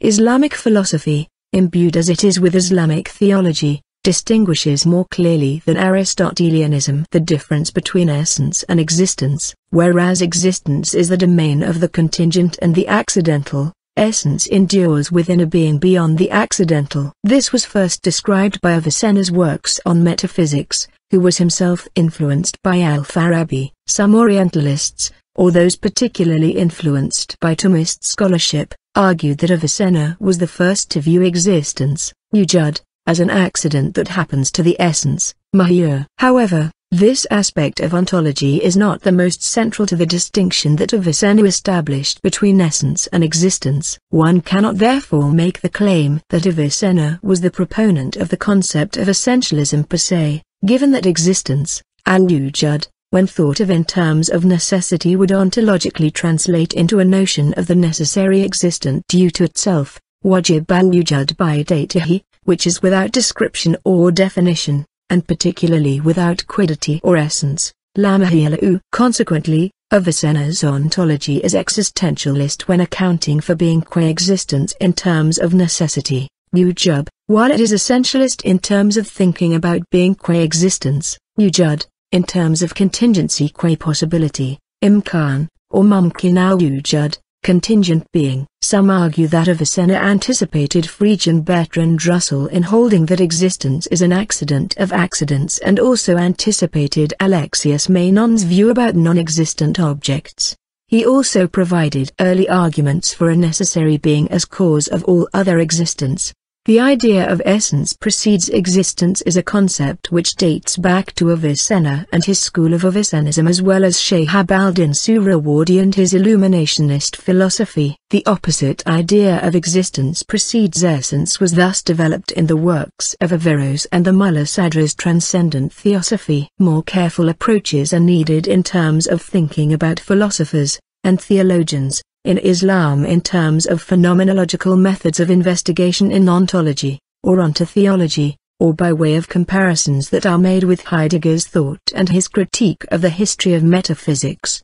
Islamic philosophy, imbued as it is with Islamic theology, distinguishes more clearly than Aristotelianism the difference between essence and existence. Whereas existence is the domain of the contingent and the accidental, essence endures within a being beyond the accidental. This was first described by Avicenna's works on metaphysics, who was himself influenced by Al-Farabi. Some Orientalists, or those particularly influenced by Thomist scholarship, argued that Avicenna was the first to view existence, wujud, as an accident that happens to the essence, mahiyya. However, this aspect of ontology is not the most central to the distinction that Avicenna established between essence and existence. One cannot therefore make the claim that Avicenna was the proponent of the concept of essentialism per se, given that existence, al-wujud, when thought of in terms of necessity would ontologically translate into a notion of the necessary existent due to itself, wajib al-wujud bidatihi, which is without description or definition, and particularly without quiddity or essence, la mahiyya lahu. Consequently, Avicenna's ontology is existentialist when accounting for being qua-existence in terms of necessity, wujub, while it is essentialist in terms of thinking about being qua-existence, wujud, in terms of contingency qua-possibility, imkan, or mumkin al-wujud, contingent being. Some argue that Avicenna anticipated Friedrich Bertrand Russell in holding that existence is an accident of accidents, and also anticipated Alexius Menon's view about non-existent objects. He also provided early arguments for a necessary being as cause of all other existence. The idea of essence precedes existence is a concept which dates back to Avicenna and his school of Avicennism, as well as Shihab al-Din Suhrawardi and his Illuminationist philosophy. The opposite idea of existence precedes essence was thus developed in the works of Averroes and the Mullah Sadra's transcendent theosophy. More careful approaches are needed in terms of thinking about philosophers and theologians in Islam in terms of phenomenological methods of investigation in ontology, or ontotheology, or by way of comparisons that are made with Heidegger's thought and his critique of the history of metaphysics.